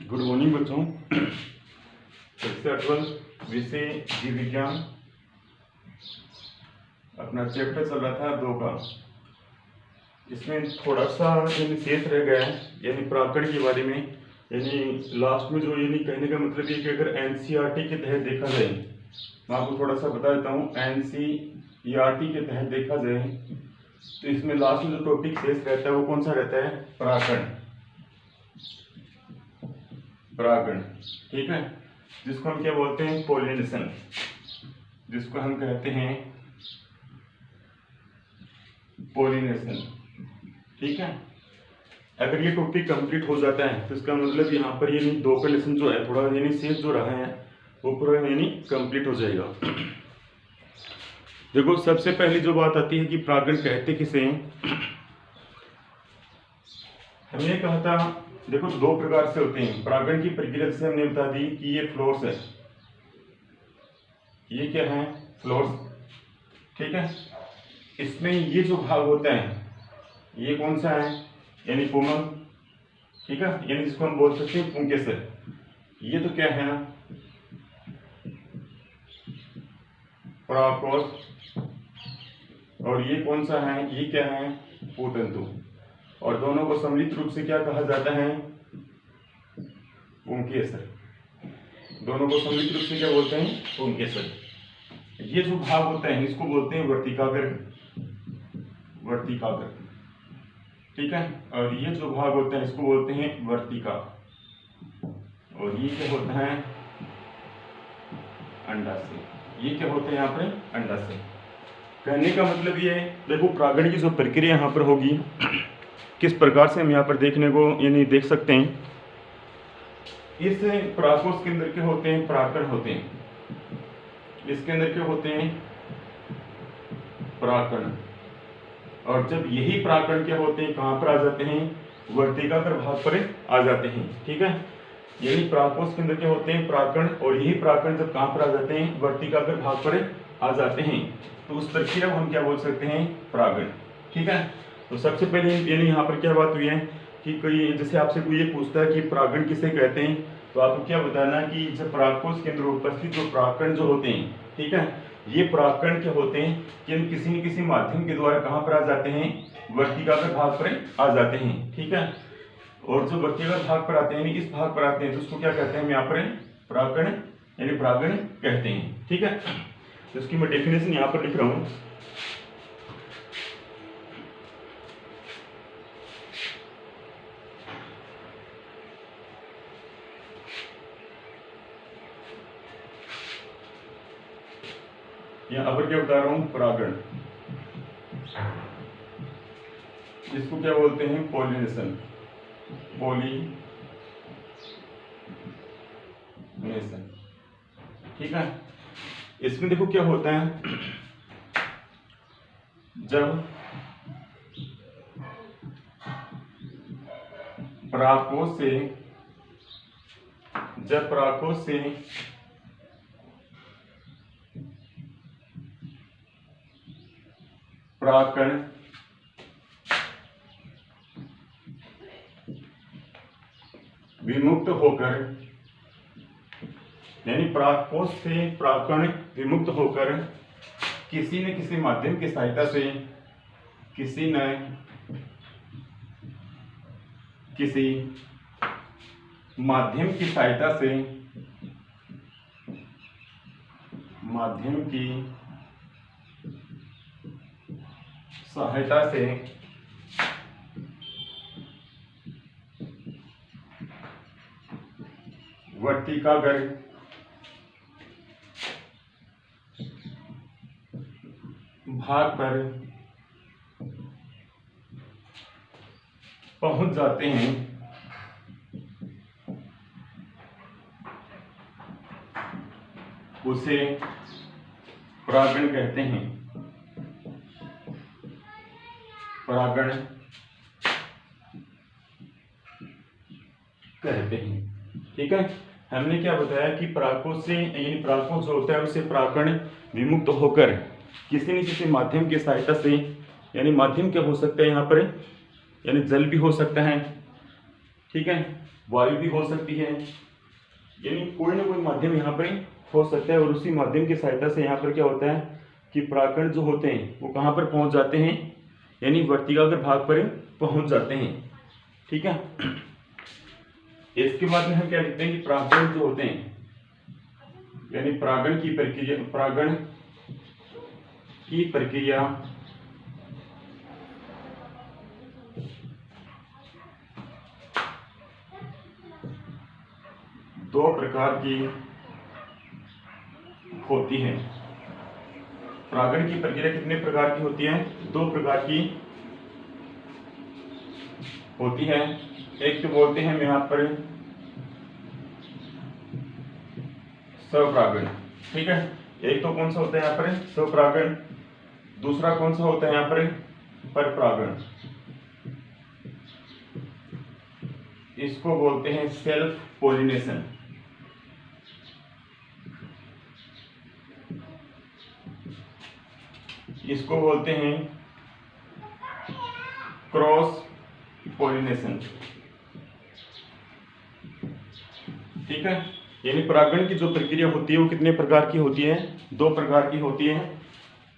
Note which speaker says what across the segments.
Speaker 1: Good morning बच्चों। कक्षा 12 विषय जीव विज्ञान अपना चैप्टर चल रहा था 2 का। इसमें थोड़ा सा शेष रह गया है, यानी पराकण के बारे में। यानी लास्ट में जो यानी कहने का मतलब ये कि अगर एनसीईआरटी के तहत देखा जाए, मैं आपको थोड़ा सा बता देता हूँ। एनसीईआरटी के तहत देखा जाए तो इसमें लास्ट में जो टॉपिक शेष रहता है वो कौन सा रहता है? पराकण। परागण, ठीक है, जिसको हम क्या बोलते हैं? पोलिनेशन, जिसको हम कहते हैं पोलिनेशन, ठीक है। अगर ये टॉपिक कंप्लीट हो जाता है तो इसका मतलब यहाँ पर यानी 2 का लेसन जो है थोड़ा यानी शेष जो रहा है वो पूरा यानी कंप्लीट हो जाएगा। देखो, सबसे पहली जो बात आती है कि परागण कहते किसे हैं। हमने कहा था, देखो 2 प्रकार से होते हैं परागण की प्रक्रिया। से हमने बता दी कि ये फ्लोर्स है, ये क्या है? फ्लोर्स, ठीक है। इसमें ये जो भाग होता है ये कौन सा है? यानी पुमल, ठीक है, यानी जिसको हम बोल सकते हैं पुंकेसर। ये तो क्या है? पराकोष। और ये कौन सा है? ये क्या है? पूतंतु। और दोनों को सम्मिलित रूप से क्या कहा जाता है? पुंकेसर। दोनों को सम्मिलित रूप से क्या बोलते हैं? पुंकेसर। ये जो भाग होता है इसको बोलते हैं वर्तिकाग्र, वर्तिकाग्र, ठीक है। और ये जो भाग होता है इसको बोलते हैं वर्तिका। और ये क्या होता है? अंडाशय। ये क्या होता है यहाँ पर? अंडाशय। कहने का मतलब ये है, देखो परागण की जो प्रक्रिया यहाँ पर होगी किस प्रकार से हम यहाँ पर देखने को यानी देख सकते हैं। इस पराकोष के अंदर क्या होते हैं? परागकण होते हैं। इसके अंदर क्या होते हैं? परागकण। और जब यही परागकण क्या होते हैं, कहाँ पर आ जाते हैं? वर्तिकाग्र भाग पर आ जाते हैं, ठीक है। यही पराकोष के अंदर क्या होते हैं? परागकण। और यही परागकण जब कहाँ पर आ जाते हैं? वर्तिकाग्र भाग पर आ जाते हैं, तो उस प्रक्रिया को हम क्या बोल सकते हैं? परागण, ठीक है। तो सबसे पहले यानी यहाँ पर क्या बात हुई है कि कोई जैसे आपसे कोई ये पूछता है कि परागण किसे कहते हैं, तो आपको क्या बताना कि जब परागकोश के अंदर उपस्थित जो परागकण जो होते हैं, ठीक है, ये परागकण क्या होते हैं कि किसी न किसी माध्यम के द्वारा कहाँ पर आ जाते हैं? वर्तिकाग्र भाग पर आ जाते हैं, ठीक है। और जो वर्तिकाग्र भाग पर आते हैं, इस भाग पर आते हैं, तो उसको क्या कहते हैं? हम यहाँ पर परागकण यानी परागण कहते हैं, ठीक है। तो इसकी मैं डेफिनेशन यहाँ पर लिख रहा हूँ। यहाँ पर क्या बता रहा हूँ? परागण, इसको क्या बोलते हैं? पोलिनेशन, पोलिनेशन, ठीक है। इसमें देखो क्या होता है, जब परागकोश से परागकण विमुक्त होकर, यानी परागकोश से परागकण विमुक्त होकर किसी न किसी माध्यम की सहायता से, किसी माध्यम की सहायता से, वर्तिकाग्र भाग पर पहुंच जाते हैं, उसे परागण कहते हैं। परागण कहते हैं, ठीक है। हमने क्या बताया कि परागकोश से यानी परागकोश जो होता है उससे परागकण विमुक्त होकर किसी न किसी माध्यम की सहायता से, यानी माध्यम क्या हो सकता है यहाँ पर? यानी जल भी हो सकता है, ठीक है, वायु भी हो सकती है, यानी कोई ना कोई माध्यम यहाँ पर हो सकता है। और उसी माध्यम की सहायता से यहाँ पर क्या होता है कि परागकण जो होते हैं वो कहाँ पर पहुँच जाते हैं, यानी वर्तिकाग्र भाग पर पहुँच जाते हैं। ठीक है, इसके बाद में हम क्या लिखते हैं कि परागकण जो होते हैं, यानी परागण की प्रक्रिया दो प्रकार की होती है। परागण की प्रक्रिया कितने प्रकार की होती है? दो प्रकार की होती है। एक तो बोलते हैं हम यहाँ पर स्वपरागण, ठीक है। एक तो कौन सा होता है यहाँ पर स्वपरागण, दूसरा कौन सा होता है यहाँ पर परपरागण। इसको बोलते हैं सेल्फ पोलिनेशन। इसको बोलते हैं क्रॉस पोलिनेशन। ठीक है, यानी परागण की जो प्रक्रिया होती है वो कितने प्रकार की होती है? दो प्रकार की होती है।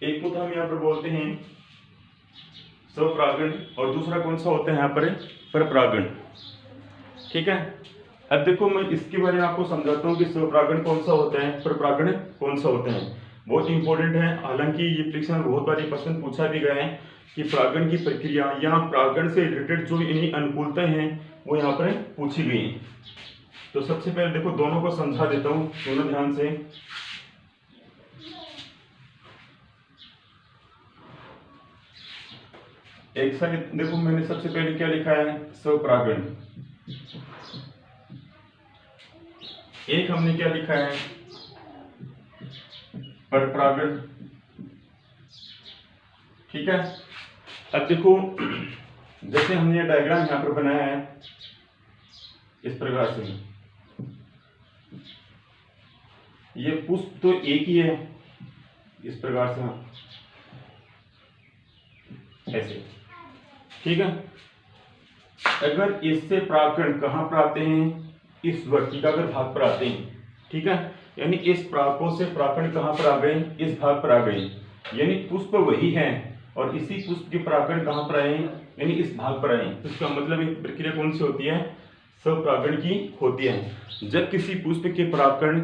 Speaker 1: एक को तो हम यहाँ पर बोलते हैं स्वपरागण और दूसरा कौन सा होता है यहाँ पर परपरागण। ठीक है, अब देखो मैं इसके बारे में आपको समझाता हूँ कि स्वपरागण कौन सा होता है, परपरागण कौन सा होता है। बहुत इंपॉर्टेंट है, हालांकि ये परीक्षा में बहुत बार प्रश्न पूछा भी गया है कि परागण की प्रक्रिया या परागण से रिलेटेड जो इन्हीं अनुकूलताएं हैं वो यहाँ पर पूछी गई हैं। तो सबसे पहले देखो दोनों को समझा देता हूँ, दोनों ध्यान से। एक साथ देखो, मैंने सबसे पहले क्या लिखा है स्वपरागण, एक हमने क्या लिखा है परपरागण। ठीक है, अब देखो जैसे हमने डायग्राम यहाँ पर बनाया है इस प्रकार से, ये पुष्प तो एक ही है इस प्रकार से ऐसे। ठीक है, अगर इससे परागकण कहाँ पर आते हैं? इस वर्तिकाग्र भाग पर आते हैं। ठीक है, यानी इस परागकों से परागकण कहाँ पर आ गए? इस भाग पर आ गए, यानी पुष्प वही है और इसी पुष्प के परागकण कहाँ पर आए? यानी इस भाग पर आए। तो इसका मतलब एक प्रक्रिया कौन सी होती है? स्वपरागण की होती है। जब किसी पुष्प के परागकण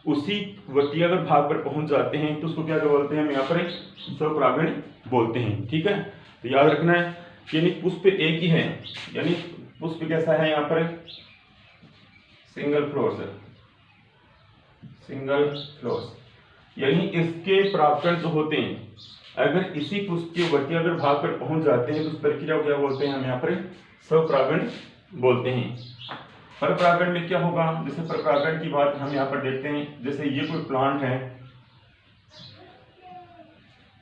Speaker 1: उसी वर्तिकाग्र भाग पर पहुंच जाते हैं तो उसको क्या बोलते हैं? हम यहाँ पर स्वपरागण बोलते हैं। ठीक है, तो याद रखना है यानी पुष्प एक ही है, यानी पुष्प कैसा है यहाँ पर सिंगल फ्लोर्स, यानी इसके परागकण जो होते हैं अगर इसी पुष्प के वर्तिकाग्र भाग पर पहुंच जाते हैं तो उस प्रक्रिया को क्या बोलते हैं? हम यहाँ पर स्वपरागण बोलते हैं। परपरागण में क्या होगा? जैसे परपरागण की बात हम यहाँ पर देखते हैं, जैसे ये कोई प्लांट है,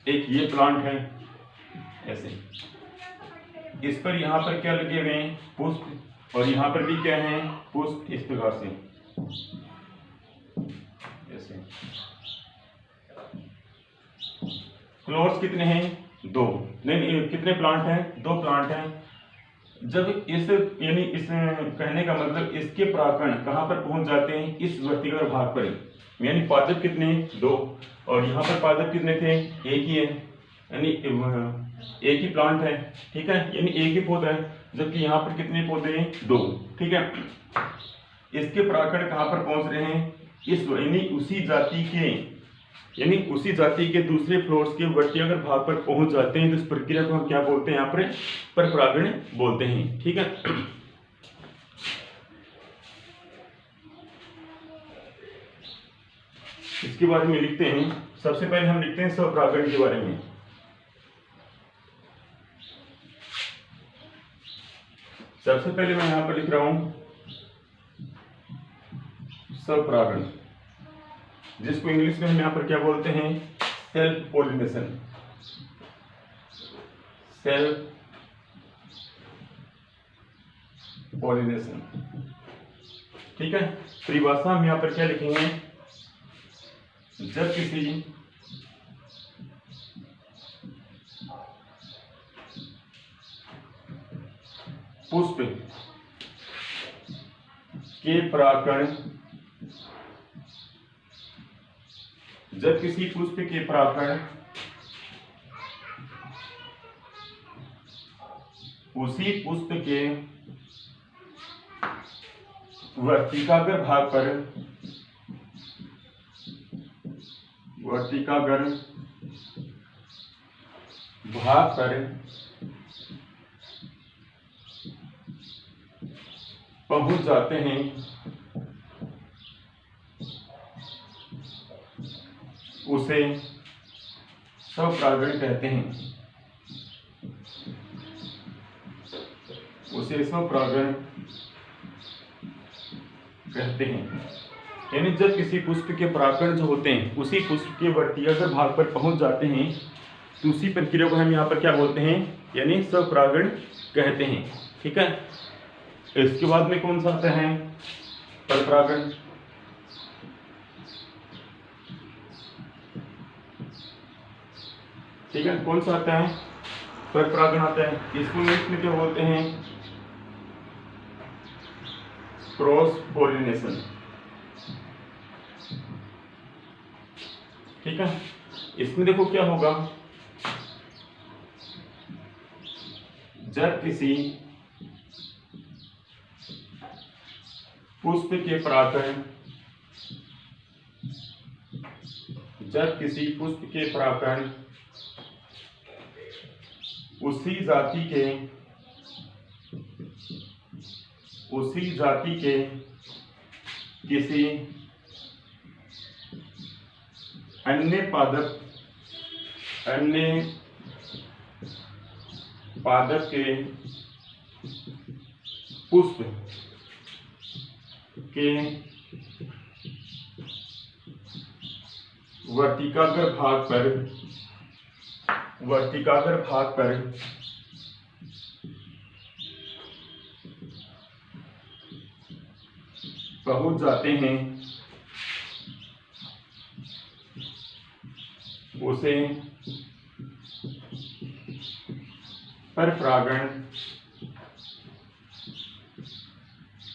Speaker 1: एक ये प्लांट है ऐसे, इस पर यहाँ पर क्या लगे हुए हैं? पुष्प, और यहाँ पर भी क्या है? पुष्प, इस प्रकार से ऐसे। फ्लोर्स कितने हैं? दो, नहीं कितने प्लांट हैं? दो प्लांट हैं। जब इस यानी इस कहने का मतलब इसके परागकण कहाँ पर पहुंच जाते हैं? इस वर्तिकाग्र भाग पर, यानी पादप कितने? दो, और यहाँ पर पादप कितने थे? एक ही है, यानी एक ही प्लांट है। ठीक है, यानी एक ही पौधा है, जबकि यहाँ पर कितने पौधे हैं? दो। ठीक है, इसके परागकण कहाँ पर पहुंच रहे हैं? इस यानी उसी जाति के दूसरे फ्लोर्स के वर्तिकाग्र भाग पर पहुंच जाते हैं। तो इस प्रक्रिया को हम क्या बोलते हैं? यहाँ पर परपरागण बोलते हैं। ठीक है, इसके बारे में लिखते हैं। सबसे पहले हम लिखते हैं स्वपरागण के बारे में। सबसे पहले मैं यहाँ पर लिख रहा हूं स्वपरागण, जिसको इंग्लिश में हम यहाँ पर क्या बोलते हैं? Self pollination. Self pollination. ठीक है, परिभाषा हम यहाँ पर क्या लिखेंगे? जब किसी पुष्प के परागकण, जब किसी पुष्प के परागकण उसी पुष्प के वर्तिकाग्र भाग पर पहुंच जाते हैं, उसे स्वपरागण कहते हैं। यानी जब किसी पुष्प के परागकण जो होते हैं उसी पुष्प के वर्तिकाग्र भाग पर पहुंच जाते हैं तो उसी प्रक्रिया को हम यहाँ पर क्या बोलते हैं, यानी स्वपरागण कहते हैं। ठीक है। इसके बाद में कौन सा आता है, परपरागण। ठीक है, कौन सा आता है, परपरागण आता है। इसको इंग्लिश में क्या बोलते हैं, क्रॉस पोलिनेशन। ठीक है। इसमें देखो क्या होगा, जब किसी पुष्प के परागकण उसी जाति के किसी अन्य पादप के पुष्प के वर्तिकाग्र भाग पर पहुंच जाते हैं, उसे परपरागण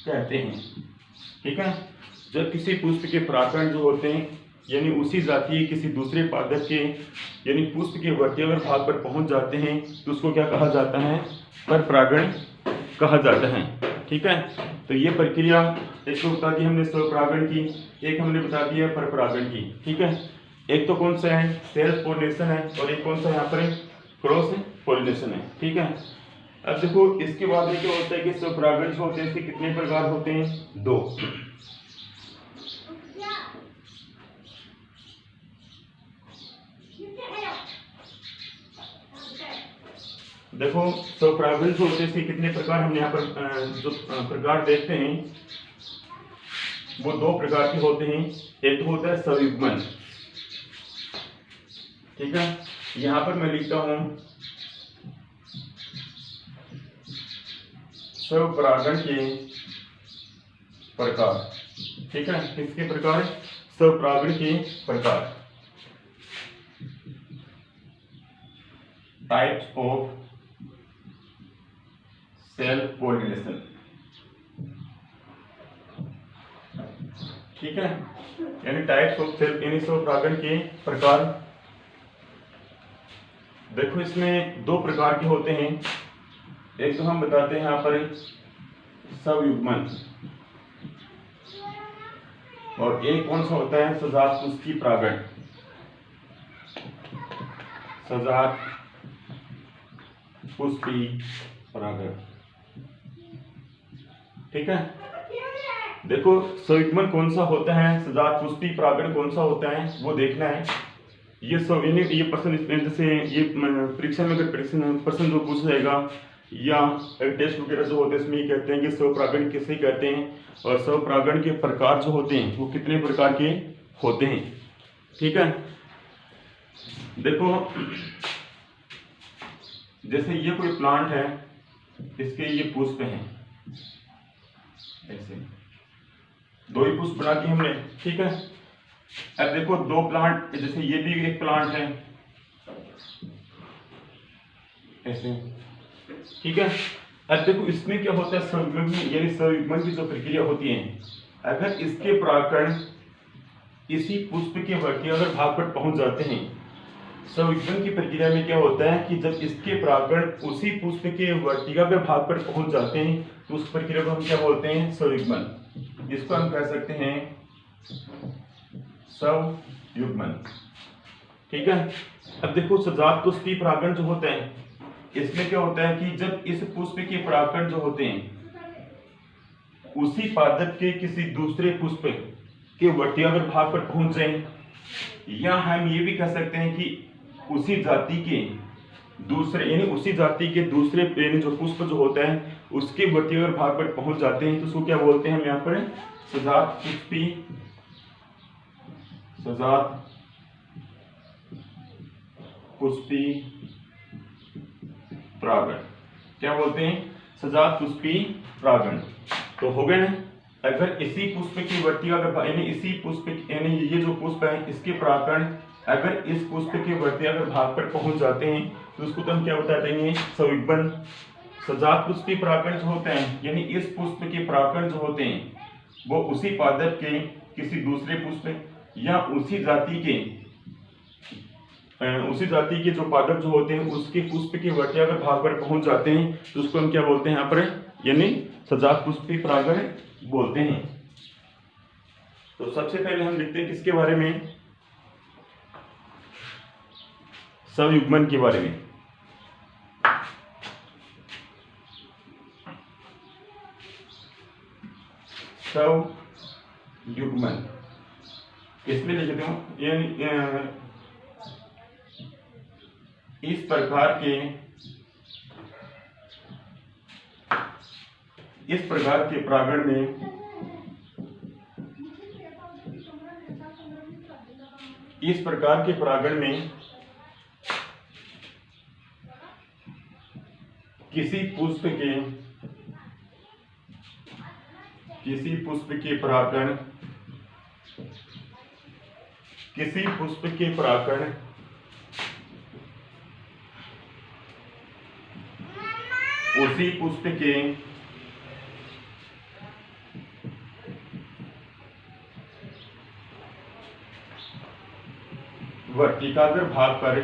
Speaker 1: कहते हैं। ठीक है। जब किसी पुष्प के परागकण जो होते हैं यानी उसी जाति किसी दूसरे पादप के यानी पुष्प के वर्तिकाग्र भाग पर पहुंच जाते हैं तो उसको क्या कहा जाता है, परपरागण कहा जाता है। ठीक है। तो ये प्रक्रिया एक तो बता दी हमने स्वपरागण की, एक हमने बता दिया परपरागण की। ठीक है। एक तो कौन सा है, सेल्फ पोलिनेशन है, और एक कौन सा यहाँ पर क्रॉस पोलिनेशन है। ठीक है। अब देखो इसके बाद में क्या होता है कि स्वपरागण जो होते हैं इसके कितने प्रकार होते हैं, 2। देखो स्वपरागण जो होते हैं इसके कितने प्रकार हम यहाँ पर जो प्रकार देखते हैं वो 2 प्रकार के होते हैं। एक तो होता है स्वयुग्मन। ठीक है। यहाँ पर मैं लिखता हूं स्वपरागण के प्रकार। ठीक है। किसके प्रकार, स्वपरागण के प्रकार, टाइप्स ऑफ सेल्फ पोलिनेशन। ठीक है। यानी टाइप्स ऑफ सेल्फ यानी स्वपरागण के प्रकार। देखो इसमें 2 प्रकार के होते हैं। एक तो हम बताते हैं यहाँ पर स्वयुग्मन, और एक कौन सा होता है, सजात पुष्पी परागण। सजात पुष्पी परागण। ठीक है। देखो स्वयुग्मन कौन सा होता है, सजात पुष्पी परागण कौन सा होता है वो देखना है। ये प्रश्न जैसे ये परीक्षा में अगर प्रश्न जो पूछा जाएगा या टेस्ट वगैरह जो होते हैं इसमें ये कहते हैं कि स्वपरागण किसे कहते हैं और स्वपरागण के प्रकार जो होते हैं वो कितने प्रकार के होते हैं। ठीक है। देखो जैसे ये कोई प्लांट है, इसके ये पुष्प हैं, ऐसे 2 ही पुष्प बना दिए हमने। ठीक है। अब देखो 2 प्लांट, जैसे ये भी एक प्लांट है ऐसे। ठीक है। अब देखो इसमें क्या होता है, स्वयुग्मन यानी स्वयुग्मन की जो प्रक्रिया होती है, अगर इसके परागकण इसी पुष्प के वर्तिकाग्र भाग पर पहुंच जाते हैं, स्वयुग्मन की प्रक्रिया में क्या होता है कि जब इसके परागकण उसी पुष्प के वर्तिकाग्र भाग पर पहुंच जाते हैं तो उस प्रक्रिया को हम क्या बोलते हैं, स्वयुग्मन। इसको हम कह सकते हैं स्वयुग्मन। ठीक है। अब देखो सजात पुष्पी परागकण जो होते हैं, इसमें क्या होता है कि जब इस पुष्प के परागकण जो होते हैं उसी पादप के किसी दूसरे पुष्प के वर्तिकाग्र भाग पर पहुंच जाए, या हम ये भी कह सकते हैं कि उसी जाति के दूसरे यानी उसी जाति के दूसरे यानी जो पुष्प जो होता है उसके वर्तिकाग्र भाग पर पहुंच जाते हैं, तो उसको क्या बोलते हैं हम यहाँ पर, सजात पुष्पी, सजात पुष्पी परागण। क्या बोलते हैं, सजात पुष्पी परागण। तो हो गए ना, अगर इसी पुष्प की वर्तिकाग्र यानी इसी पुष्प यानी ये जो पुष्प है इसके परागकण अगर इस पुष्प के वर्तिकाग्र भाग पर पहुंच जाते हैं तो उसको तो हम क्या बताते हैं, स्वयुग्मन। सजात पुष्पी परागकण जो होते हैं यानी इस पुष्प के परागकण जो होते हैं वो उसी पादप के किसी दूसरे पुष्प या उसी जाति के जो पादप जो होते हैं उसके पुष्प के वर्तिकाग्र भाग पर पहुंच जाते हैं तो उसको हम क्या बोलते हैं यहाँ पर, यानी सजात पुष्पी परागण बोलते हैं। तो सबसे पहले हम लिखते हैं किसके बारे में, स्वयुग्मन के बारे में। स्वयुग्मन इसमें लिख देता हूं, इस प्रकार के परागण में किसी पुष्प के परागकण उसी पुष्प के वर्तिकाग्र भाग पर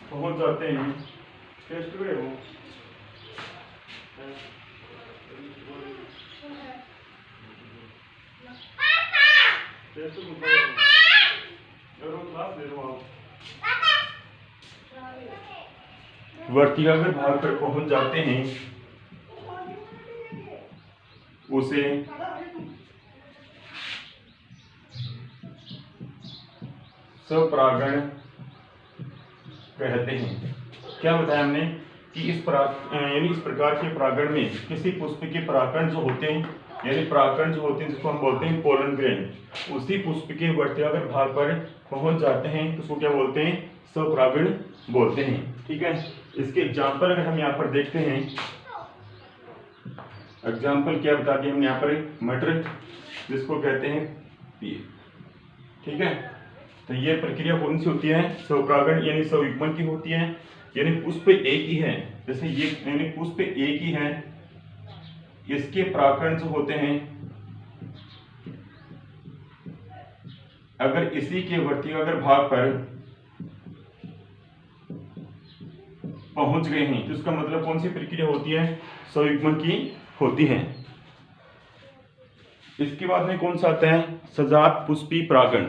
Speaker 1: पहुंच जाते हैं, टेस्ट करें वो वर्तिकाग्र भाग पर पहुंच जाते हैं, उसे स्वपरागण कहते हैं। क्या बताया हमने कि इस प्रकार के परागण में किसी पुष्प के परागकण जो होते हैं यानी परागकण जो होते हैं जिसको हम बोलते हैं पोलन ग्रेन, उसी पुष्प के वर्तिकाग्र भाग पर पहुंच जाते हैं तो उसको क्या बोलते हैं, स्वपरागण बोलते हैं। ठीक है। इसके एग्जाम्पल अगर हम यहाँ पर देखते हैं, एग्जाम्पल क्या बता दिया हमने यहाँ पर, मटर जिसको कहते हैं पी। ठीक है। तो ये प्रक्रिया कौन सी होती है, स्वपरागण यानी स्वयुग्मन की होती है, यानी पुष्प एक ही है, जैसे ये यानी पुष्प एक ही है, इसके परागकण जो होते हैं अगर इसी के वर्तिकाग्र भाग पर पहुंच गए हैं तो इसका मतलब कौन सी प्रक्रिया होती है, स्वयुग्मन की होती है। इसके बाद में कौन सा आता है, सजात पुष्पी परागण।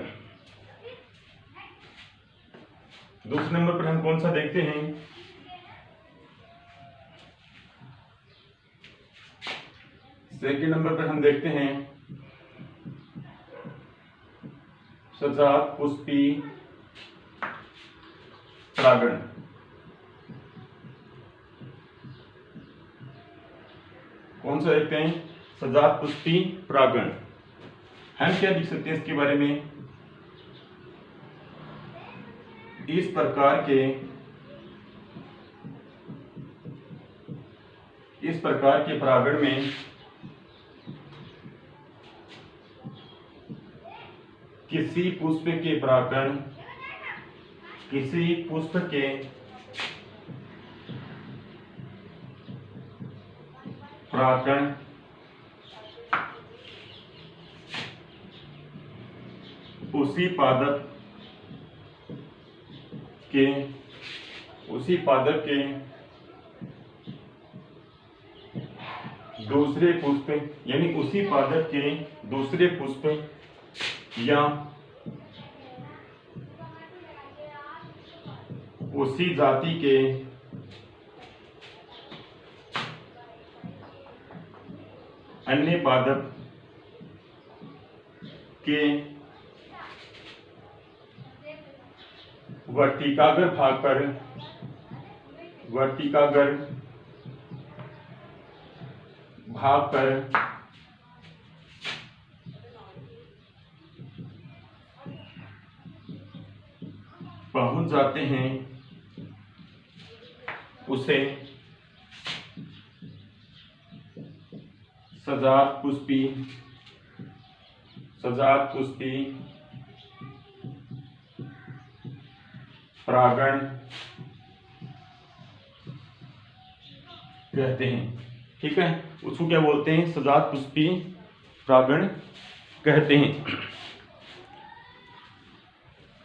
Speaker 1: दूसरे नंबर पर हम कौन सा देखते हैं, सेकंड नंबर पर हम देखते हैं सजात पुष्पी परागण। कौन सा देखते हैं, सजात पुष्पी परागण। हम क्या लिख सकते हैं इसके बारे में, इस प्रकार के परागण में किसी पुष्प के परागण उसी पादप के दूसरे पुष्प, यानी उसी पादप के दूसरे पुष्प या उसी जाति के अन्य पादप के वर्तिकाग्र भाग पर पहुंच जाते हैं, उसे सजात पुष्पी परागण कहते हैं। ठीक है, उसको क्या बोलते हैं? सजात पुष्पी परागण कहते हैं।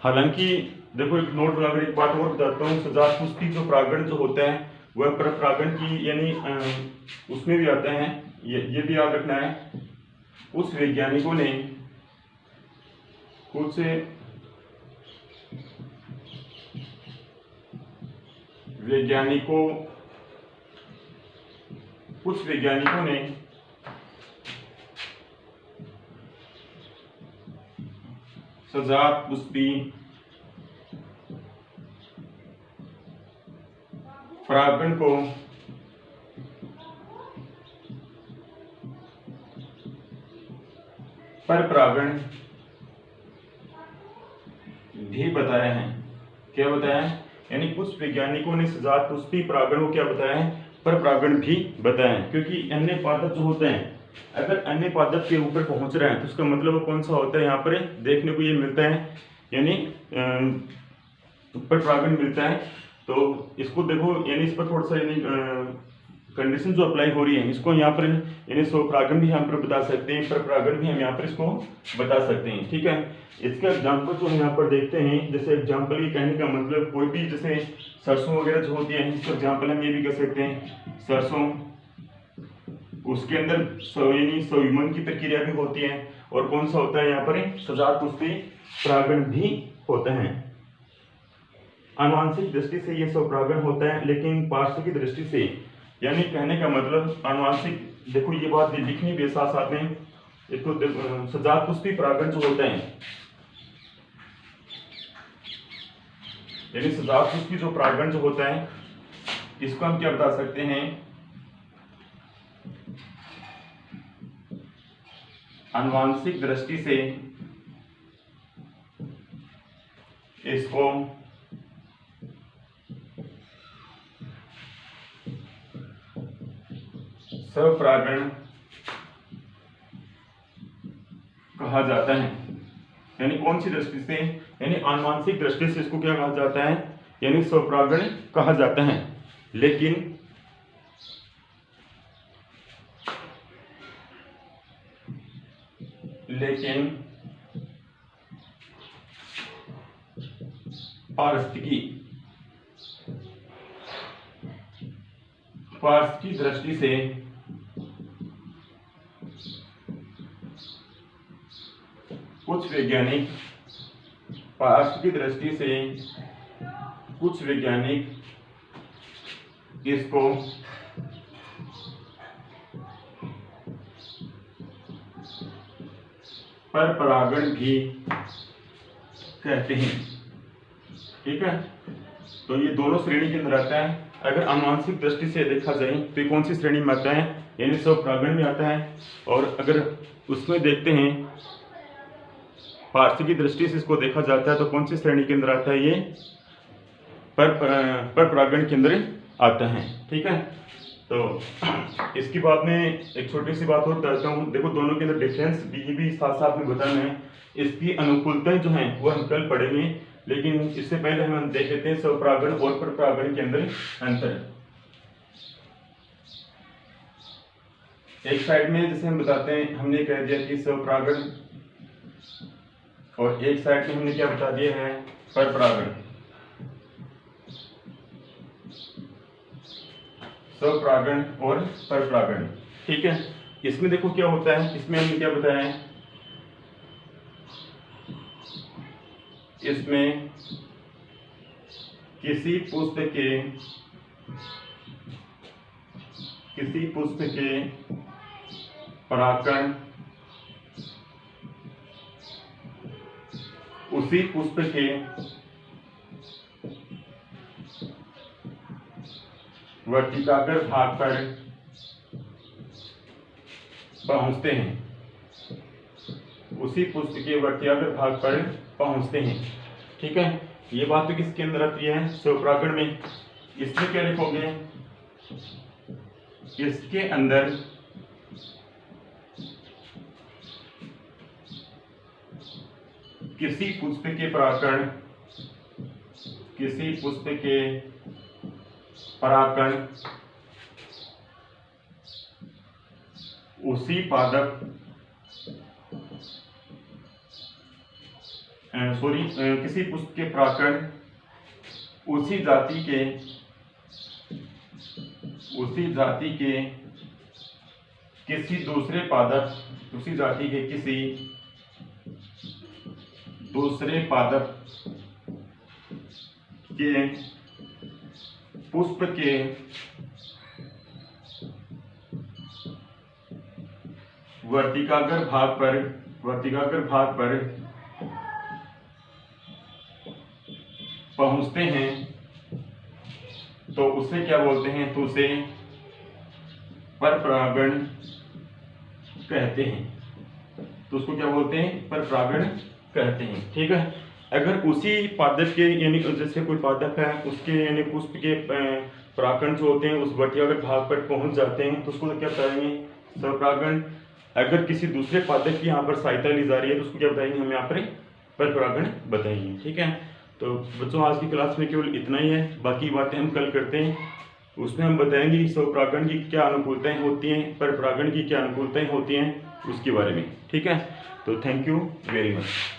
Speaker 1: हालांकि देखो, एक नोट बनाकर एक बात और बताता हूँ, सजात पुष्पी जो परागण जो होता है वह पर परागण की यानी उसमें भी आता है, ये भी याद रखना है। कुछ वैज्ञानिकों ने सजात पुष्पी परागण को पर परागण भी बताया है। क्या बताया है? यानी कुछ वैज्ञानिकों ने सजात पुष्पी परागण को क्या बताया है? पर परागण भी बताया है। क्योंकि अन्य पादप जो होते हैं, अगर अन्य पादप के ऊपर पहुंच रहे हैं तो उसका मतलब वो कौन सा होता है? यहाँ पर देखने को ये मिलता है, यानी पर परागण मिलता है। तो इसको देखो, यानी इस पर थोड़ा सा यानी कंडीशन जो अप्लाई हो रही है, इसको यहाँ पर यानी स्वपरागण भी यहाँ पर बता सकते हैं, पर परागण भी हम यहाँ पर इसको बता सकते हैं। ठीक है, इसका एग्जाम्पल जो हम यहाँ पर देखते हैं, जैसे एग्जाम्पल ये कहने का मतलब कोई भी जैसे सरसों वगैरह जो होती है, इसका एग्जाम्पल हम ये भी कह सकते हैं सरसों, उसके अंदर यानी स्वयुग्मन की प्रक्रिया भी होती है। और कौन सा होता है यहाँ पर? सजात पुष्पी परागण भी होता है। आनुवांशिक दृष्टि से ये स्वपरागण होता है, लेकिन पार्श्व की दृष्टि से, यानी कहने का मतलब आनुवांशिक, देखो ये बात लिखनी भी साथ साथ में, एक तो सजात पुष्पी परागण जो होता है, यानी सजात पुष्पी जो परागण जो होता है, इसको हम क्या बता सकते हैं? आनुवांशिक दृष्टि से इसको स्वपरागण कहा जाता है। यानी कौन सी दृष्टि से? यानी आनुवांशिक दृष्टि से इसको क्या कहा जाता है? यानी स्वपरागण कहा जाता है। लेकिन पारिस्थितिकी दृष्टि से कुछ वैज्ञानिक इसको पर परागण भी कहते हैं। ठीक है, तो ये दोनों श्रेणी के अंदर आता है। अगर आनुवांशिक दृष्टि से देखा जाए तो ये कौन सी श्रेणी में आता है? यानी स्वपरागण में आता है। और अगर उसमें देखते हैं पार्श्व की दृष्टि से इसको देखा जाता है तो कौन सी श्रेणी के अंदर आता है? ये पर परागण के अंदर आता है। ठीक है, तो इसके बाद में एक छोटी सी बात और करता हूँ। देखो दोनों के अंदर डिफरेंस भी साथ साथ में बताना है। इसकी अनुकूलताएं जो हैं वो हम कल पढ़ेंगे, लेकिन इससे पहले हम देख लेते हैं स्वपरागण और परपरागण के अंदर अंतर। एक साइड में जैसे हम बताते हैं, हमने कह दिया कि स्वपरागण, और एक साइड में हमने क्या बता दिया है, परपरागण। स्वपरागण और परपरागण, ठीक है। इसमें देखो क्या होता है, इसमें हमने क्या बताया है, इसमें किसी पुष्प के परागकण उसी पुष्प के वर्तिकाग्र भाग पर पहुंचते हैं, उसी पुष्प के वर्तिकाग्र भाग पर पहुंचते हैं, ठीक है। ये बात तो किसके अंदर आती है, स्वपरागण में। इसमें क्या लिखोगे, इसके अंदर किसी पुष्प के परागकण उसी पादप किसी पुष्प के परागकण उसी जाति के किसी दूसरे पादप के पुष्प के वर्तिकाग्र भाग पर पहुंचते हैं, तो उसे क्या बोलते हैं, तो उसे परपरागण कहते हैं। तो उसको क्या बोलते हैं, परपरागण कहते हैं, ठीक है। अगर उसी पादप के, यानी जैसे कोई पादप है, उसके यानी पुष्प के परागकण जो होते हैं उस वर्तिकाग्र भाग पर पहुंच जाते हैं, तो उसको क्या बताएंगे, स्वपरागण। अगर किसी दूसरे पादप की यहाँ पर सहायता ली जा रही है तो उसको क्या बताएंगे, हम यहाँ पर परपरागण बताएंगे, ठीक है। तो बच्चों आज की क्लास में केवल इतना ही है, बाकी बातें हम कल करते हैं। उसमें हम बताएंगे स्वपरागण की क्या अनुकूलताएं होती हैं, परपरागण की क्या अनुकूलताएं होती हैं, उसके बारे में, ठीक है। तो थैंक यू वेरी मच।